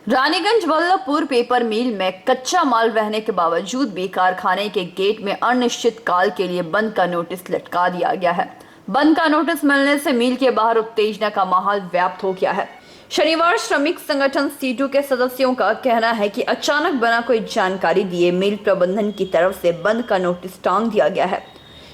Raniganj Vallabhpur paper मिल में कच्चा माल रहने के बावजूद भी कारखाने के गेट में अनिश्चित काल के लिए बंद का नोटिस लटका दिया गया है। बंद का नोटिस मिलने से मिल के बाहर उत्तेजना का माहौल व्याप्त हो गया है। शनिवार श्रमिक संगठन सीटू के सदस्यों का कहना है कि अचानक बिना कोई जानकारी दिए मिल प्रबंधन की तरफ से बंद का नोटिस टांग दिया गया है।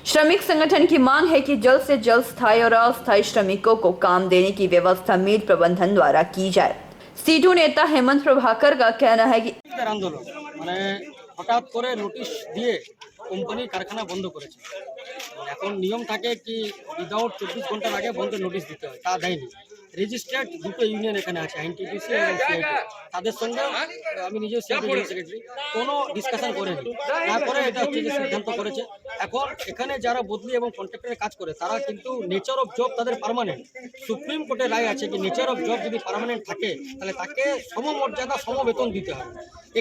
श्रमिक संगठन की मांग है कि जल्द से जल्द स्थायी और अस्थायी श्रमिकों को काम देने की व्यवस्था मिल प्रबंधन द्वारा की जाए। सीटू नेता हेमंत प्रभाकर का कहना है कि आंदोलन মানে হঠাৎ করে নোটিশ দিয়ে কোম্পানি কারখানা বন্ধ করেছে। এখন নিয়ম থাকে কি উইদাউট 24 ঘন্টার আগে বন্ধ নোটিশ দিতে হয়, তা দেয়নি। রেজিস্টার্ড দুটো ইউনিয়ন এখানে আছে, আইএনটিটিসি এবং সিআইটি, তাদের সঙ্গে আমি নিজেও সিআইটি সেক্রেটারি, কোনো ডিসকাশন করেনি। তারপরে এটা হচ্ছে যে সিদ্ধান্ত করেছে। এখন এখানে যারা বদলি এবং কন্ট্রাক্টরে কাজ করে তারা কিন্তু নেচার অফ জব তাদের পার্মানেন্ট। সুপ্রিম কোর্টের রায় আছে কি নেচার অফ জব যদি পার্মানেন্ট থাকে তাহলে তাকে সমমর্যাদা সমবেতন দিতে হয়।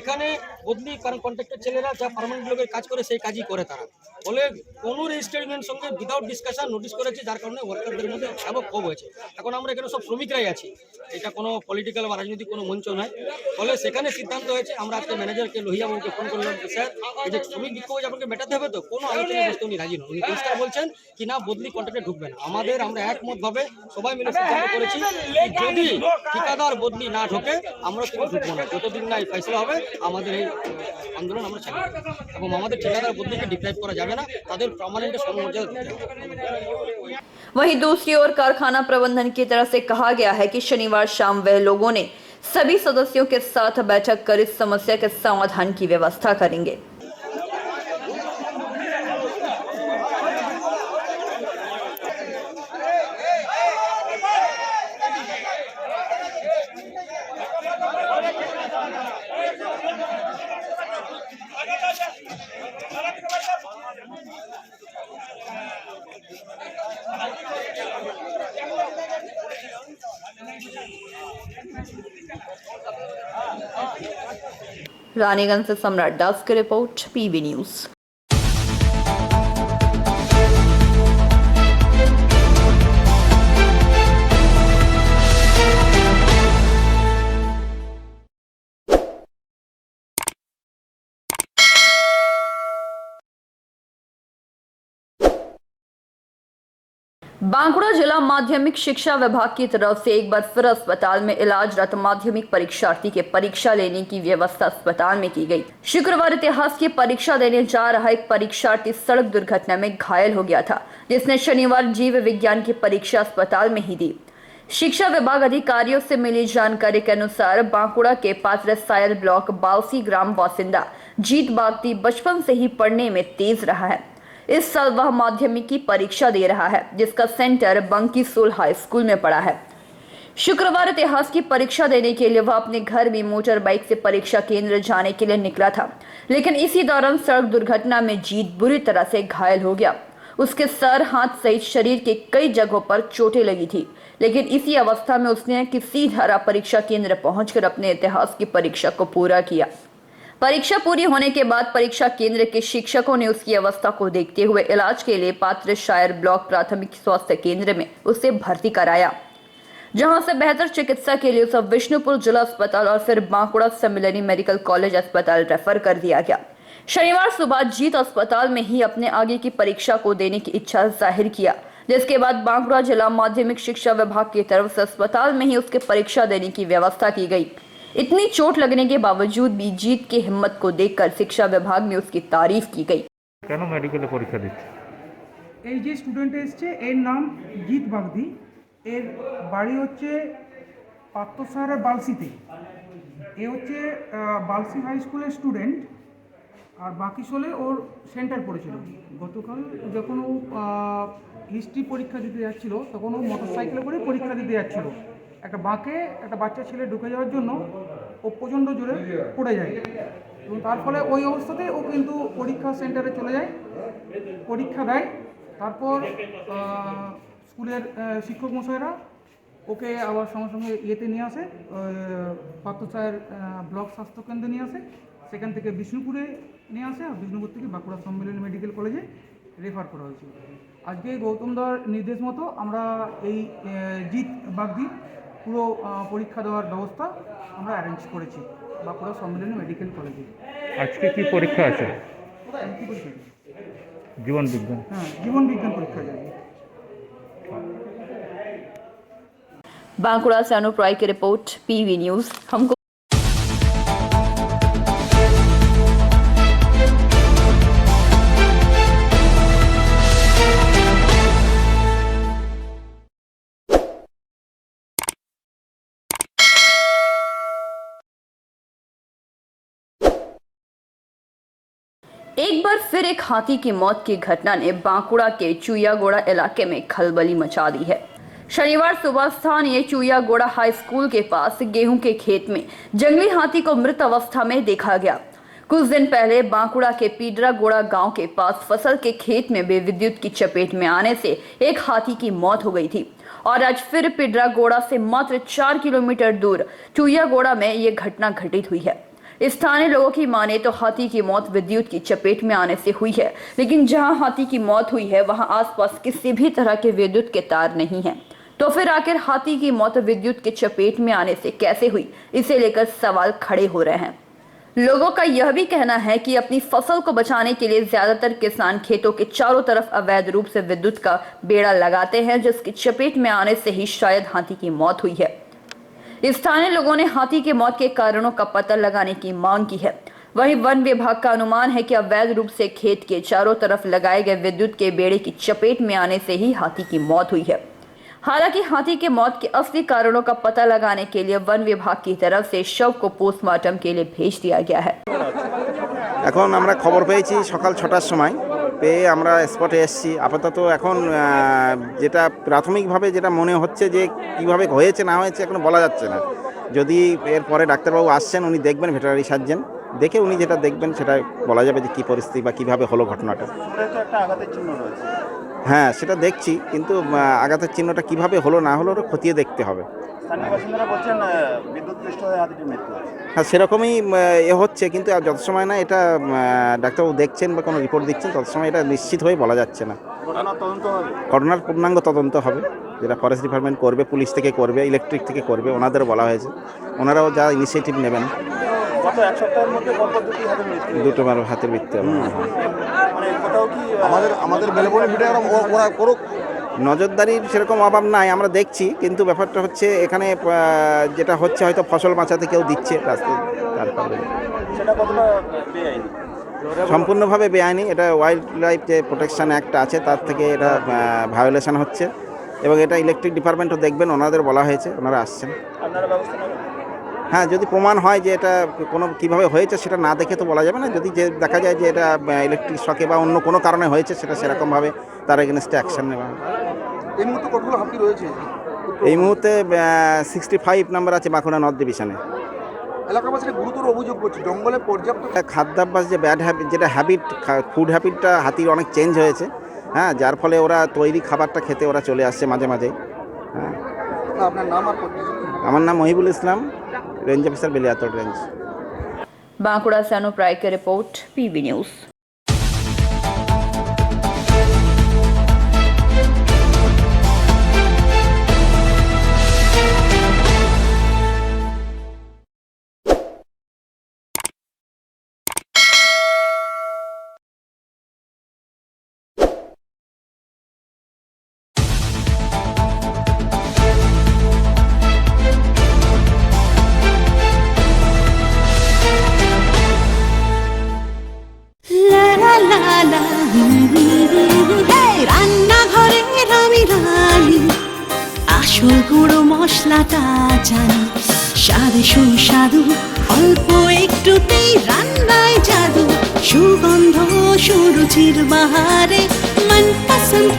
এখানে বদলি কারণ কন্ট্রাক্টের ছেলেরা যা পার্মানেন্ট লোকের কাজ করে সেই কাজই করে তারা, ফলে কোনো রেজিস্টার্ড ইউনিয়নের সঙ্গে উইদাউট ডিসকাশন নোটিশ করেছে, যার কারণে ওয়ার্কারদের মধ্যে ব্যাপক ক্ষোভ হয়েছে। এখন আমরা এখানে সব শ্রমিকরাই আছি, এটা কোনো পলিটিক্যাল বা রাজনৈতিক কোনো মঞ্চ নয়। ফলে সেখানে সিদ্ধান্ত হয়েছে, আমরা আজকে ম্যানেজারকে লোহিয়াবাবুকে ফোন করলাম, স্যার এই যে শ্রমিক বিক্ষোভ আপনাকে মেটাতে হবে, তো কোনো আলোচনায় বসতে উনি রাজি নন। উনি পরিষ্কার বলছেন কি না বদলি কন্ট্রাক্টে ঢুকবে না। আমরা একমতভাবে সবাই মিলে সিদ্ধান্ত করেছি যদি ঠিকাদার বদলি না ঢোকে আমরা কিন্তু ঢুকবো না, যতদিন না এই ফয়সলা হবে আমাদের এই আন্দোলন আমরা চালিয়ে যাব এবং আমাদের ঠিকাদার বদলিকে ডিপ্রাইভ করা যাবে না, তাদের পার্মানেন্ট সমমর্যাদা দিতে হবে। वहीं दूसरी ओर कारखाना प्रबंधन की तरफ से कहा गया है कि शनिवार शाम वह लोगों ने सभी सदस्यों के साथ बैठक कर इस समस्या के समाधान की व्यवस्था करेंगे। रानीगंज से सम्राट दास की रिपोर्ट, पीबी न्यूज। बांकुड़ा जिला माध्यमिक शिक्षा विभाग की तरफ से एक बार फिर अस्पताल में इलाजरत माध्यमिक परीक्षार्थी के परीक्षा लेने की व्यवस्था अस्पताल में की गई। शुक्रवार इतिहास की परीक्षा देने जा रहा एक परीक्षार्थी सड़क दुर्घटना में घायल हो गया था, जिसने शनिवार जीव विज्ञान की परीक्षा अस्पताल में ही दी। शिक्षा विभाग अधिकारियों से मिली जानकारी के अनुसार बांकुड़ा के पात्रसायल ब्लॉक बालसी ग्राम वासिंदा जीत बागदी बचपन से ही पढ़ने में तेज रहा है। इस साल वह माध्यमिक की परीक्षा दे रहा है, जिसका सेंटर बंकी सोल हाई स्कूल में पड़ा है। शुक्रवार इतिहास की परीक्षा देने के लिए वह अपने घर में मोटर बाइक से परीक्षा केंद्र जाने के लिए निकला था, लेकिन इसी दौरान सड़क दुर्घटना में जीत बुरी तरह से घायल हो गया। उसके सर, हाथ सहित शरीर के कई जगहों पर चोटें लगी थी, लेकिन इसी अवस्था में उसने किसी तरह परीक्षा केंद्र पहुंचकर अपने इतिहास की परीक्षा को पूरा किया। परीक्षा पूरी होने के बाद परीक्षा केंद्र के शिक्षकों ने उसकी अवस्था को देखते हुए इलाज के लिए पात्रशायर ब्लॉक प्राथमिक स्वास्थ्य केंद्र में उसे भर्ती कराया, जहां से बेहतर चिकित्सा के लिए उसे विष्णुपुर जिला अस्पताल और फिर बांकुड़ा सम्मिलनी मेडिकल कॉलेज अस्पताल रेफर कर दिया गया। शनिवार सुबह जीत अस्पताल में ही अपने आगे की परीक्षा को देने की इच्छा जाहिर किया, जिसके बाद बांकुड़ा जिला माध्यमिक शिक्षा विभाग की तरफ से अस्पताल में ही उसके परीक्षा देने की व्यवस्था की गई। इतनी चोट लगने के बावजूद भी जीत की हिम्मत को देखकर शिक्षा विभाग में उसकी तारीफ की गई। কেন মেডিকেলে পরীক্ষা দিচ্ছে? এই যে স্টুডেন্ট এসছে এর নাম জিত বাগদি, এর বাড়ি হচ্ছে পাত্রসাহারের বালসিতে। এ হচ্ছে বালসি হাই স্কুলের স্টুডেন্ট, আর বাকি চলে ওর সেন্টার পড়েছিল। গতকাল যখন ও হিস্ট্রি পরীক্ষা দিতে যাচ্ছিল তখন ও মোটরসাইকেলে করে পরীক্ষা দিতে যাচ্ছিল। একটা বাঁকে একটা বাচ্চা ছেলে ঢুকে যাওয়ার জন্য ও প্রচণ্ড জোরে পড়ে যায় এবং তার ফলে ওই অবস্থাতে ও কিন্তু পরীক্ষা সেন্টারে চলে যায়, পরীক্ষা দেয়। তারপর স্কুলের শিক্ষক মশাইরা ওকে আবার সঙ্গে সঙ্গে ইয়েতে নিয়ে আসে, পাত্রসায়ের ব্লক স্বাস্থ্যকেন্দ্রে নিয়ে আসে, সেখান থেকে বিষ্ণুপুরে নিয়ে আসে, আর বিষ্ণুপুর থেকে বাঁকুড়া সম্মিলনী মেডিকেল কলেজে রেফার করা হয়েছিল। আজকে গৌতম দার নির্দেশ মতো আমরা এই জিত বাগদি পুরো পরীক্ষা দেওয়ার ব্যবস্থা আমরা অ্যারেঞ্জ করেছি বাঁকুড়া সম্মিলনী মেডিকেল কলেজে। আজকে কি পরীক্ষা আছে? কি পরীক্ষা? জীবন বিজ্ঞান। হ্যাঁ, জীবন বিজ্ঞান পরীক্ষা যাবে। बांकुड़ा से अनूप राय की रिपोर्ट, पीवी न्यूज। हमको एक बार फिर एक हाथी की मौत की घटना ने बांकुड़ा के चुयागोड़ा इलाके में खलबली मचा दी है। शनिवार सुबह स्थानीय चुयागोड़ा हाई स्कूल के पास गेहूं के खेत में जंगली हाथी को मृत अवस्था में देखा गया। कुछ दिन पहले बांकुड़ा के पीडरागोड़ा गांव के पास फसल के खेत में विद्युत की चपेट में आने से एक हाथी की मौत हो गई थी और आज फिर पीडरागोड़ा से मात्र 4 किलोमीटर दूर चुयागोड़ा में ये घटना घटित हुई है। स्थानीय लोगों की माने तो हाथी की मौत विद्युत की चपेट में आने से हुई है, लेकिन जहां हाथी की मौत हुई है वहां आसपास किसी भी तरह के विद्युत के तार नहीं हैं। तो फिर आखिर हाथी की मौत विद्युत के चपेट में आने से कैसे हुई, इसे लेकर सवाल खड़े हो रहे हैं। लोगों का यह भी कहना है कि अपनी फसल को बचाने के लिए ज्यादातर किसान खेतों के चारों तरफ अवैध रूप से विद्युत का बेड़ा लगाते हैं, जिसकी चपेट में आने से ही शायद हाथी की मौत हुई है। स्थानीय लोगों ने हाथी की मौत के कारणों का पता लगाने की मांग की है। वहीं वन विभाग का अनुमान है कि अवैध रूप से खेत के चारों तरफ लगाए गए विद्युत के बेड़े की चपेट में आने से ही हाथी की मौत हुई है। हालांकि हाथी के मौत के असली कारणों का पता लगाने के लिए वन विभाग की तरफ से शव को पोस्टमार्टम के लिए भेज दिया गया है। এখন আমরা খবর পেয়েছি সকাল 6টার সময়, পেয়ে আমরা স্পটে এসেছি। আপাতত এখন যেটা প্রাথমিকভাবে যেটা মনে হচ্ছে যে কীভাবে হয়েছে না হয়েছে এখন বলা যাচ্ছে না। যদি এরপরে ডাক্তারবাবু আসছেন, উনি দেখবেন, ভেটেরিনারি সার্জন দেখে উনি যেটা দেখবেন সেটা বলা যাবে যে কী পরিস্থিতি বা কীভাবে হলো ঘটনাটা। হ্যাঁ, সেটা দেখছি, কিন্তু আঘাতের চিহ্নটা কীভাবে হলো না হলো ওটা খতিয়ে দেখতে হবে। হ্যাঁ, সেরকমই হচ্ছে, কিন্তু যত সময় না এটা ডাক্তারবাবু দেখছেন বা কোনো রিপোর্ট দিচ্ছেন তত সময় এটা নিশ্চিত হয়ে বলা যাচ্ছে না। ঘটনার পূর্ণাঙ্গ তদন্ত হবে, যেটা ফরেস্ট ডিপার্টমেন্ট করবে, পুলিশ থেকে করবে, ইলেকট্রিক থেকে করবে, ওনাদেরও বলা হয়েছে, ওনারাও যা ইনিশিয়েটিভ নেবেন। দুটো হাতের মৃত্যু নজরদারির সেরকম অভাব নাই, আমরা দেখছি, কিন্তু ব্যাপারটা হচ্ছে এখানে যেটা হচ্ছে হয়তো ফসল বাঁচাতে কেউ দিচ্ছে রাস্তায়, তারপরে সম্পূর্ণভাবে বেআইনি। এটা ওয়াইল্ড লাইফ যে প্রোটেকশন অ্যাক্ট আছে তার থেকে এটা ভায়োলেশন হচ্ছে, এবং এটা ইলেকট্রিক ডিপার্টমেন্টও দেখবেন, ওনাদের বলা হয়েছে, ওনারা আসছেন। হ্যাঁ, যদি প্রমাণ হয় যে এটা কোনো কীভাবে হয়েছে সেটা না দেখে তো বলা যাবে না। যদি যে দেখা যায় যে এটা ইলেকট্রিক শকে বা অন্য কোনো কারণে হয়েছে, সেটা সেরকমভাবে তার এগেনস্টে অ্যাকশন নেওয়া হবে। এই মুহূর্তে কতগুলো হাতি রয়েছে? এই মুহূর্তে 65 নাম্বার আছে বাঁকুড়া নর্থ ডিভিশনে। এলাকাবাসীরা গুরুতর অভিযোগ করছে জঙ্গলে পর্যাপ্ত খাদ্যাভ্যাস, যে ব্যাড হ্যাবিট, যেটা হ্যাবিট, ফুড হ্যাবিটটা হাতির অনেক চেঞ্জ হয়েছে। হ্যাঁ, যার ফলে ওরা তৈরি খাবারটা খেতে ওরা চলে আসছে মাঝে মাঝে। হ্যাঁ, আপনার নাম আর পরিচয়? আমার নাম মহিবুল ইসলাম, रेंज ऑफिसर बेलियातोड़ रेंज। बांकुड़ा से अनूप राय की रिपोर्ट, पीवी न्यूज। রান্নাঘরের আমি রানী, আসল গুঁড়ো মশলাটা জানি, স্বাদে সুস্বাদু অল্প একটুতেই রান্নায় জাদু, সুগন্ধ সুরুচির বাহারে মনপসন্দ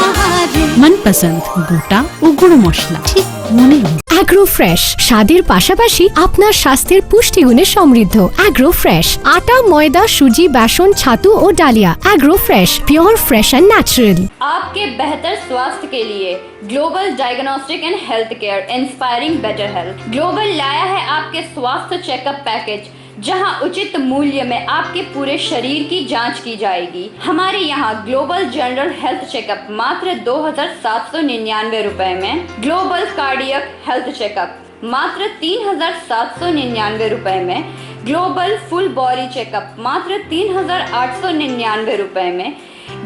আহারে। মনপসন্দ গোটা ও গুঁড়ো মশলা ঠিক মনে। অ্যাগ্রো ফ্রেশ স্বাদের পাশাপাশি আপনার স্বাস্থ্যের পুষ্টিগুণে সমৃদ্ধ। অ্যাগ্রো ফ্রেশ আটা, ময়দা, সুজি, বেসন, ছাতু ও ডালিয়া। Agro fresh pure fresh and natural. आपके बेहतर स्वास्थ्य के लिए Global Diagnostic and Health Care inspiring better health. Global लाया है आपके स्वास्थ्य चेकअप पैकेज, जहां उचित मूल्य में आपके पूरे शरीर की जांच की जाएगी। हमारे यहां ग्लोबल जनरल हेल्थ चेकअप मात्र 2,799 रुपए में, ग्लोबल कार्डियक हेल्थ चेकअप मात्र 3,799 रुपए में, ग्लोबल फुल बॉडी चेकअप मात्र 3,899 रुपए में,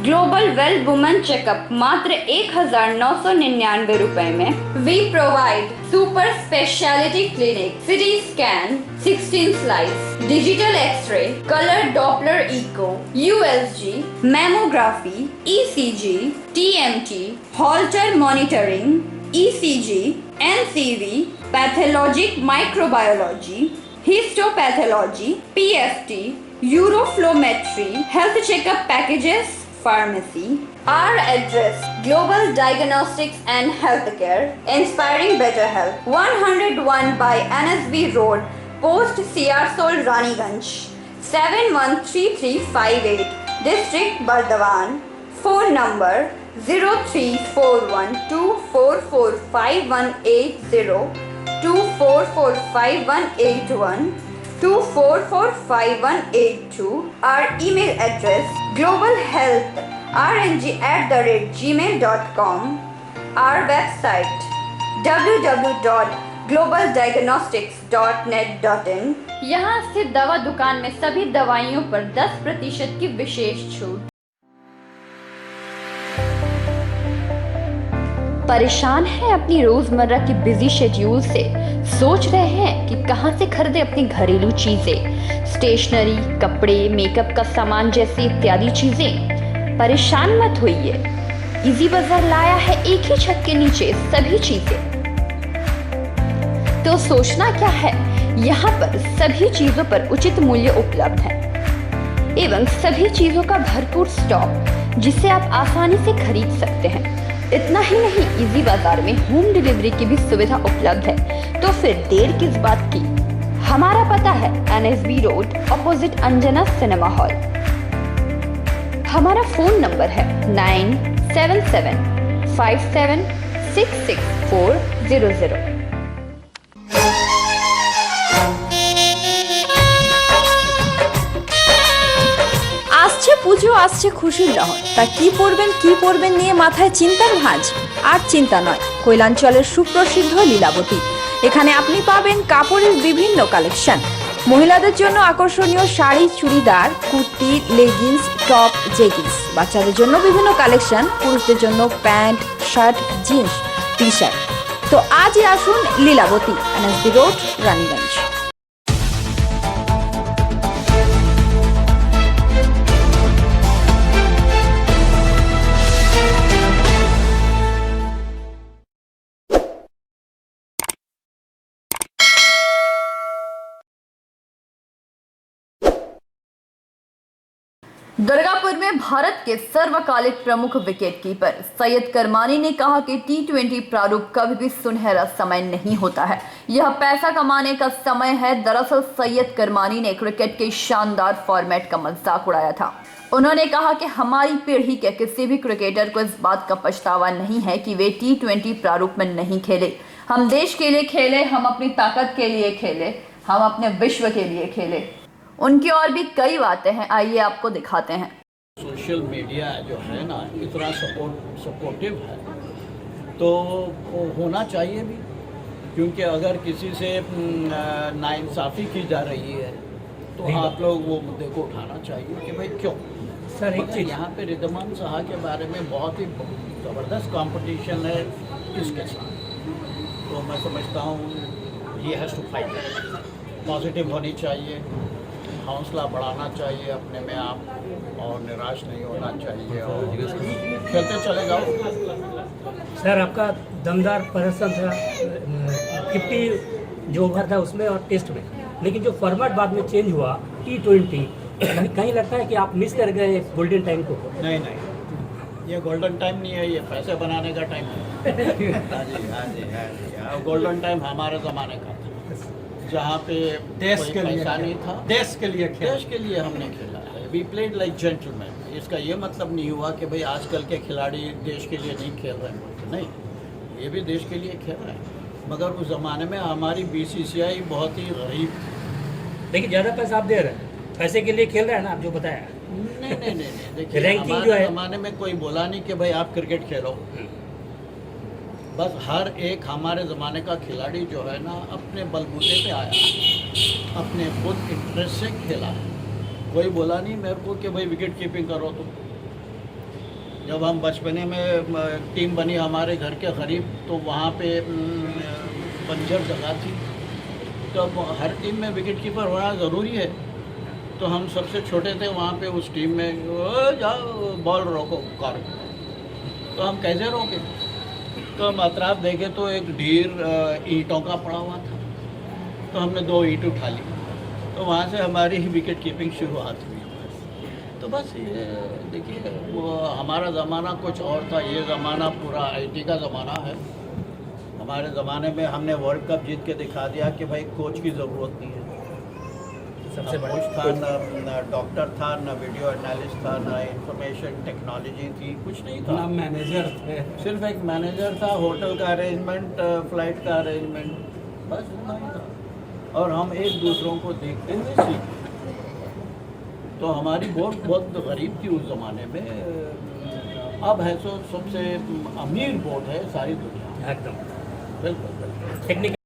ग्लोबल वेल वुमेन चेकअप मात्र 1,999 रुपए में। We provide super specialty clinic, CT scan, 16 slice, digital X ray, colour Doppler echo, USG, mammography, ECG, TMT, Holter monitoring, ECG, NCV, pathologic microbiology, histopathology, PFT, uroflowmetry, health checkup packages, pharmacy. Our address: Global Diagnostics and Healthcare, Inspiring Better Health, 101 by NSB Road, Post Siarsol, Raniganj, 713358, District Bardhaman. Phone number 0341244580, 24458181, 24458182. Our email address: globalhealthrng@gmail.com. Our website: www.globaldiagnostics.net.in. यहाँ स्थित दवा दुकान में सभी दवाइयों पर 10% की विशेष छूट। परेशान हैं अपनी रोजमर्रा की बिजी शेड्यूल से? सोच रहे हैं कि कहां से खरीदें अपनी घरेलू चीजें, स्टेशनरी, कपड़े, मेकअप का सामान जैसे इत्यादि चीजें? परेशान मत होइए, इजी बाजार लाया है एक ही छत के नीचे सभी चीजें। तो सोचना क्या है, यहाँ पर सभी चीजों पर उचित मूल्य उपलब्ध है एवं सभी चीजों का भरपूर स्टॉक, जिसे आप आसानी से खरीद सकते हैं। इतना ही नहीं, इजी बाजार में होम डिलीवरी की भी सुविधा उपलब्ध है। तो फिर देर किस बात की? हमारा पता है NSB road, opposite Anjana cinema hall. हमारा फोन नंबर है 9775766400। আসছে পুজো, আসছে খুশির লহর, তা কি পরবেন নিয়ে মাথায় চিন্তার ভাঁজ। আর চিন্তা নয়, কৈলাঞ্চলের সুপ্রসিদ্ধ লীলাবতী। এখানে আপনি পাবেন কাপড়ের বিভিন্ন কালেকশন, মহিলাদের জন্য আকর্ষণীয় sari, churidar, kurti, leggings, top, jeggings, বাচ্চাদের জন্য বিভিন্ন কালেকশন, পুরুষদের জন্য প্যান্ট, শার্ট, জিন্স, টি-শার্ট। তো আজই আসুন লীলাবতী, NSB রোড, রানীগঞ্জ। दुर्गापुर में भारत के सर्वकालिक प्रमुख विकेटकीपर सैयद करमानी ने कहा कि T20 प्रारूप कभी भी सुनहरा समय नहीं होता है, यह पैसा कमाने का समय है। दरअसल सैयद करमानी ने क्रिकेट के शानदार फॉर्मेट का मजाक उड़ाया था। उन्होंने कहा कि हमारी पीढ़ी के किसी भी क्रिकेटर को इस बात का पछतावा नहीं है कि वे T20 प्रारूप में नहीं खेले। हम देश के लिए खेले, हम अपनी ताकत के लिए खेले, हम अपने विश्व के लिए खेले। उनकी और भी कई बातें हैं, आइए आपको दिखाते हैं। सोशल मीडिया जो है ना, इतना सपोर्टिव है तो वो होना चाहिए भी, क्योंकि अगर किसी से नाइंसाफ़ी की जा रही है तो आप लोग वो मुद्दे को उठाना चाहिए कि भाई क्यों। सर एक चीज़ यहाँ पे रिद्धमान साहा के बारे में बहुत ही ज़बरदस्त कंपटीशन है इसके साथ, तो मैं समझता हूँ ये हैज़ टू फाइट, पॉजिटिव होनी चाहिए, हौसला बढ़ाना चाहिए अपने में आप, और निराश नहीं होना चाहिए और खेलते चले जाओ। सर आपका दमदार प्रदर्शन था 50 जो ओवर था उसमें और टेस्ट में, लेकिन जो फॉर्मेट बाद में चेंज हुआ T20, कहीं लगता है कि आप मिस कर गए गोल्डन टाइम को? नहीं, ये गोल्डन टाइम नहीं है, ये पैसे बनाने का टाइम है। गोल्डन टाइम हमारे ज़माने का था, जहाँ पे देश के लिए नहीं था, देश के लिए हमने खेला है। We played like gentleman. इसका ये मतलब नहीं हुआ कि भाई आजकल के खिलाड़ी देश के लिए नहीं खेल रहे हैं, नहीं, ये भी देश के लिए खेल रहे हैं। मगर उस ज़माने में हमारी BCCI बहुत ही गरीब थी, देखिए ज़्यादा पैसा आप दे रहे हैं, पैसे के लिए खेल रहे हैं ना आप जो बताया। नहीं देखिए रैंकिंग हमारे जो है ज़माने में कोई बोला नहीं कि भाई आप क्रिकेट खेलो। बस हर एक हमारे ज़माने का खिलाड़ी जो है ना अपने बलबूते पे आया, अपने खुद इंटरेस्ट से खेला है। कोई बोला नहीं मेरे को कि भाई विकेट कीपिंग करो तुम। जब हम बचपने में टीम बनी हमारे घर के करीब, तो वहाँ पे बंजर जगह थी, तो हर टीम में विकेट कीपर होना ज़रूरी है। तो हम सबसे छोटे थे वहाँ पे उस टीम में, जाओ बॉल रोको कार, तो हम कैसे रोके? तो हम अतराफ देखे तो एक ढेर ईंटों का पड़ा हुआ था, तो हमने 2 ईंट उठा ली, तो वहाँ से हमारी ही विकेट कीपिंग शुरुआत हुई। तो बस ये देखिए वो हमारा ज़माना कुछ और था, ये ज़माना पूरा IT का ज़माना है। हमारे ज़माने में हमने वर्ल्ड कप जीत के दिखा दिया कि भाई कोच की ज़रूरत नहीं है। सबसे कोच था, न डॉक्टर था, न वीडियो एनालिस्ट था, न इंफॉर्मेशन टेक्नोलॉजी थी, कुछ नहीं था। मैनेजर थे, सिर्फ एक मैनेजर था, होटल का अरेंजमेंट, फ्लाइट का अरेंजमेंट, बस इतना ही था। और हम एक दूसरों को देखते हुए सीखे। तो हमारी बोर्ड बहुत गरीब थी उस ज़माने में। अब है सो सबसे अमीर बोर्ड है सारी दुनिया में। एकदम बिल्कुल। टेक्निकल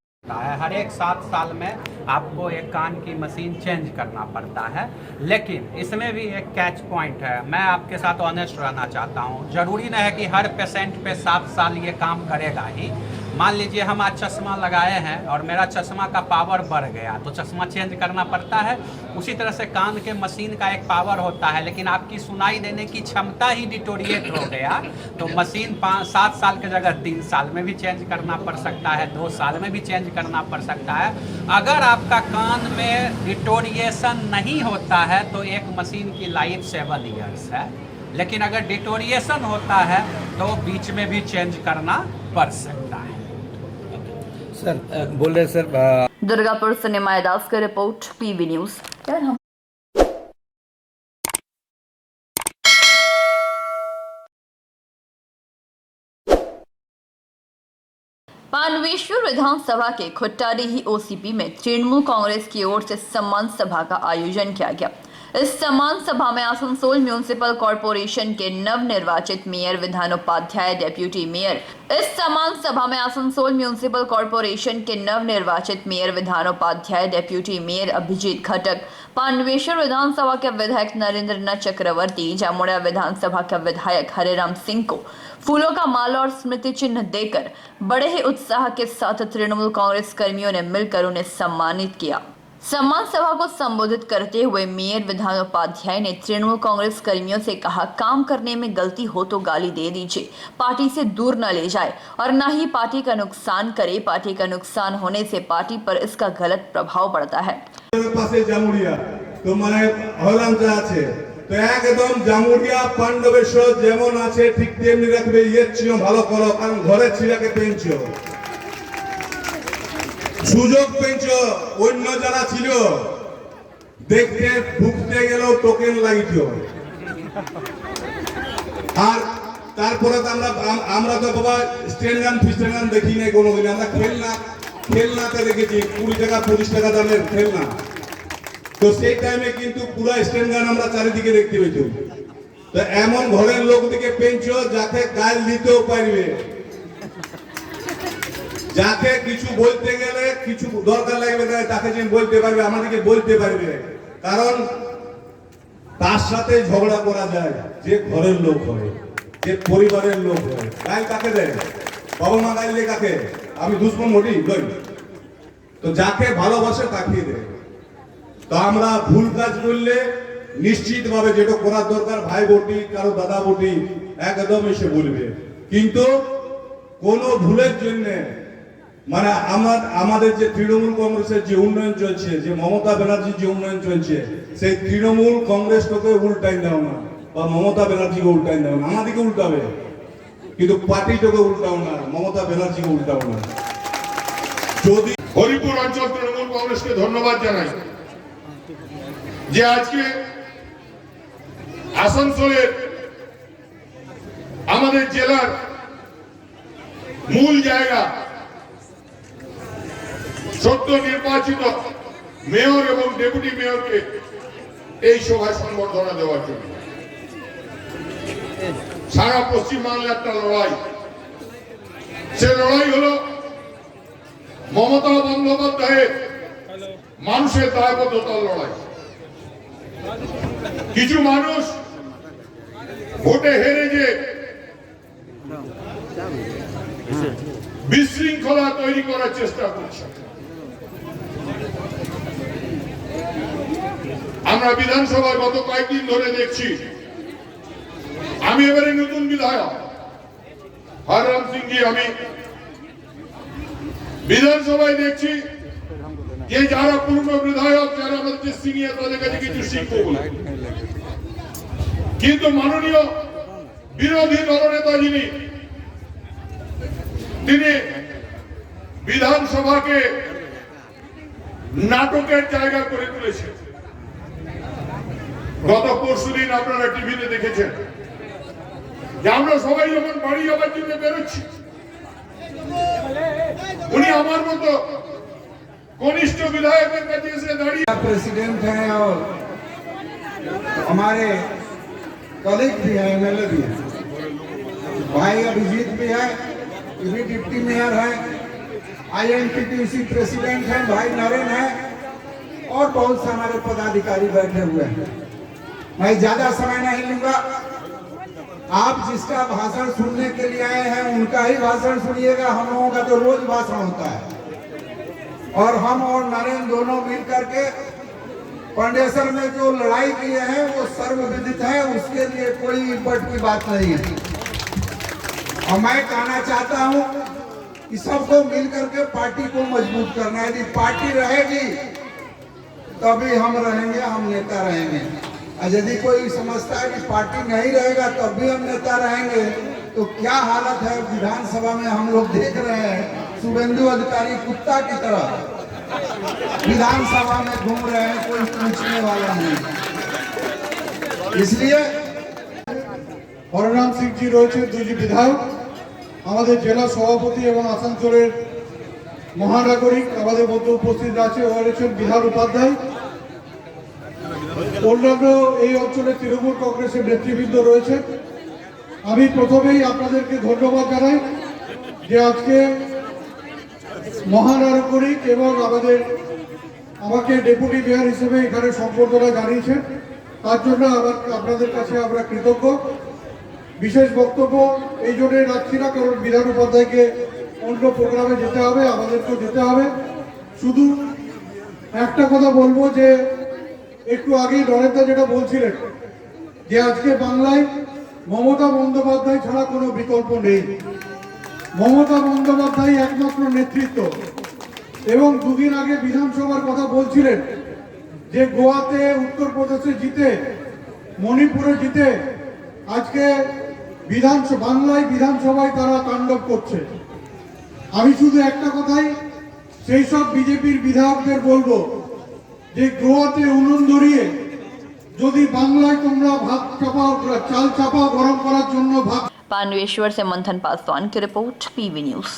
हर एक 7 साल में आपको एक कान की मशीन चेंज करना पड़ता है, लेकिन इसमें भी एक कैच पॉइंट है। मैं आपके साथ ऑनेस्ट रहना चाहता हूँ। ज़रूरी नहीं है कि हर पेशेंट पे 7 साल ये काम करेगा ही। मान लीजिए हम आज चश्मा लगाए हैं और मेरा चश्मा का पावर बढ़ गया, तो चश्मा चेंज करना पड़ता है। उसी तरह से कान के मशीन का एक पावर होता है, लेकिन आपकी सुनाई देने की क्षमता ही डिटोरिएट हो गया, तो मशीन 7 साल की जगह 3 साल में भी चेंज करना पड़ सकता है, 2 साल में भी चेंज करना पड़ सकता है। अगर आपका कान में डिटोरिएशन नहीं होता है तो एक मशीन की लाइफ 7 ईयर्स है, लेकिन अगर डिटोरिएशन होता है तो बीच में भी चेंज करना पड़ सकता है। सर बोल रहे सर दुर्गापुर से निमाय दास का रिपोर्ट, PV न्यूज। यार हम पानवेश्वर विधानसभा के खुट्टाडीही OCP में तृणमूल कांग्रेस की ओर से सम्मान सभा का आयोजन किया गया। इस सम्मान सभा में आसनसोल म्यूनिसिपल कॉर्पोरेशन के नवनिर्वाचित मेयर विधानोपाध्याय, डेप्यूटी मेयर इस सम्मान सभा में आसनसोल म्यूनिसिपल कॉर्पोरेशन के नवनिर्वाचित मेयर विधानोपाध्याय, डेप्यूटी मेयर अभिजीत खटक, पांडवेश्वर विधानसभा के विधायक नरेंद्र न चक्रवर्ती, जामुड़िया विधानसभा के विधायक हरेराम सिंह को फूलों का माला और स्मृति चिन्ह देकर बड़े ही उत्साह के साथ तृणमूल कांग्रेस कर्मियों ने मिलकर उन्हें सम्मानित किया। सम्मान सभा को संबोधित करते हुए मेयर विधानोपाध्याय ने तृणमूल कांग्रेस कर्मियों से कहा, काम करने में गलती हो तो गाली दे दीजिए, पार्टी से दूर न ले जाए और न ही पार्टी का नुकसान करे। पार्टी का नुकसान होने से पार्टी पर इसका गलत प्रभाव पड़ता है। तो एकदम जामुड़िया पांडवेश्वर जेमन आछे ठीक तेमনি রাখবে এর চেয়ে ভালো করো, কারণ ঘরে ছিলাকে পেয়েছো, সুযোগ পেয়েছো। অন্য যারা ছিল দেখতে ঢুকতে গেলেও টোকেন লাগিতো, আর তারপরে তো আমরা তো বাবা স্ট্যান্ডগান ফিস্ট্যান্ডগান দেখি নাই কোনোদিন। আমরা খেলনাতে দেখেছি 20 টাকা 25 টাকা দামের খেলনা। তো সেই টাইমে কিন্তু পুরো স্ট্যান্ড গান আমরা চারিদিকে দেখতে পেয়েছি। তো এমন ঘরের লোক দিকে পেঞ্চো যাকে গাল দিতেও পারবে, যাকে কিছু বলতে গেলে কিছু দরকার লাগবে তাকে যে বলতে পারবে, আমাদেরকে বলতে পারবে, কারণ তার সাথে ঝগড়া করা যায় যে ঘরের লোক হয়, যে পরিবারের লোক হয়। গাল কাকে দেয়? বাবা মা গাল দেয় কাকে? আমি দুশ্মন হই নই, তো যাকে ভালোবাসে তাকেই দেয়। তো আমরা ভুল কাজ করলে নিশ্চিতভাবে যেটা করার দরকার ভাই বটি কারো দাদা বটি একদম এসে বলবে, কিন্তু কোন ভুলের জন্য মানে আমাদের যে তৃণমূল কংগ্রেসের যে উন্নয়ন চলছে, যে মমতা ব্যানার্জির যে উন্নয়ন চলছে, সেই তৃণমূল কংগ্রেসকে উল্টাই দাও না বা মমতা ব্যানার্জিকে উল্টাই দাও না, আমাদেরকে উল্টাবে, কিন্তু পার্টিটাকে উল্টাও না, মমতা ব্যানার্জিকে উল্টাও না। যদি হরিপুর অঞ্চল তৃণমূল কংগ্রেসকে ধন্যবাদ জানাই যে আজকে আসানসোলের আমাদের জেলার মূল জায়গা সদ্য নির্বাচিত মেয়র এবং ডেপুটি মেয়রকে এই সভায় সম্বর্ধনা দেওয়ার জন্য। সারা পশ্চিমবাংলার একটা লড়াই, সে লড়াই হলো মমতা বন্দ্যোপাধ্যায়ের মানুষের দায়বদ্ধতার লড়াই। কিছু মানুষ ভোটে হেরে যে বিশৃঙ্খলা তৈরি করার চেষ্টা করছে। আমরা বিধানসভায় গত কয়েকদিন ধরে দেখছি, আমি এবারে নতুন বিধায়ক হররাম সিংজি, আমি বিধানসভায় দেখছি যে যারা পূর্ণ বিধায়ক, যারা আমাদের সিনিয়র, তাদের কাছে কিছু শিখবো বলে, কিন্তু মাননীয় বিরোধী দলনেতা যিনি, তিনি বিধানসভাকে নাটকের জায়গা করে তুলেছেন। গত পরশুদিন আপনারা টিভিতে দেখেছেন যে আমরা সবাই যখন বাড়ি যাবার জন্য বেরোচ্ছি, উনি আমার মতো कनिष्ठ विधायक से दाढ़ी प्रेसिडेंट हैं और हमारे कलीग भी हैं, एमएलए भी हैं, भाई अभिजीत भी है, ये भी डिप्टी मेयर है, आईएनटीटीसी प्रेसिडेंट हैं भाई नरेन है, और बहुत से हमारे पदाधिकारी बैठे हुए हैं। मैं ज्यादा समय नहीं लूंगा, आप जिसका भाषण सुनने के लिए आए हैं उनका ही भाषण सुनिएगा। हम लोगों का तो रोज भाषण होता है, और हम और नरेंद्र दोनों मिलकर के पांडेसर में जो लड़ाई किए हैं वो सर्वविदित है, उसके लिए कोई इम्पट की बात नहीं है। और मैं कहना चाहता हूं कि सबको मिलकर के पार्टी को मजबूत करना है। यदि पार्टी रहेगी तभी हम रहेंगे, हम नेता रहेंगे। और यदि कोई समझता है कि पार्टी नहीं रहेगा तब भी हम नेता रहेंगे, तो क्या हालत है विधानसभा में हम लोग देख रहे हैं। शुभेंदु अधिकारी कुत्ता की तरह विधानसभा में घूम रहे हैं, कोई पूछने वाला नहीं। इसलिए হররাম সিংজি রয়েছে, দুই বিধায়ক, আমাদের জেলা সভাপতি এবং আসানসোলের মহানাগরিক আমাদের মধ্যে উপস্থিত আছে, রয়েছেন বিধান উপাধ্যায়, অন্যান্য এই অঞ্চলের তৃণমূল কংগ্রেসের নেতৃবৃন্দ রয়েছে। আমি প্রথমেই আপনাদেরকে ধন্যবাদ জানাই যে আজকে মহানাগরিক এবং আমাকে ডেপুটি মেয়র হিসেবে এখানে সম্বর্ধনা জানিয়েছেন, তার জন্য আপনাদের কাছে আমরা কৃতজ্ঞ। বিশেষ বক্তব্য এই জন্য রাখছি না, কারণ বিধান উপাধ্যায়কে অন্য প্রোগ্রামে যেতে হবে, আমাদেরকেও যেতে হবে। শুধু একটা কথা বলবো যে একটু আগেই নরেন্দা যেটা বলছিলেন যে আজকে বাংলায় মমতা বন্দ্যোপাধ্যায় ছাড়া কোনো বিকল্প নেই। মমতা বন্দ্যোপাধ্যায় একমাত্র নেতৃত্ব। এবং দুদিন আগে বিধানসভার কথা বলছিলেন যে গোয়াতে, উত্তরপ্রদেশে জিতে, মণিপুরে জিতে আজকে বাংলায় বিধানসভায় তারা তাণ্ডব করছে। আমি শুধু একটা কথাই সেই সব বিজেপির বিধায়কদের বলবো যে গোয়াতে উনুন ধরিয়ে যদি বাংলায় তোমরা ভাত চাপাও, চাল চাপাও গরম করার জন্য ভাত। पांडवेश्वर से मंथन पासवान की रिपोर्ट, पीवी न्यूज।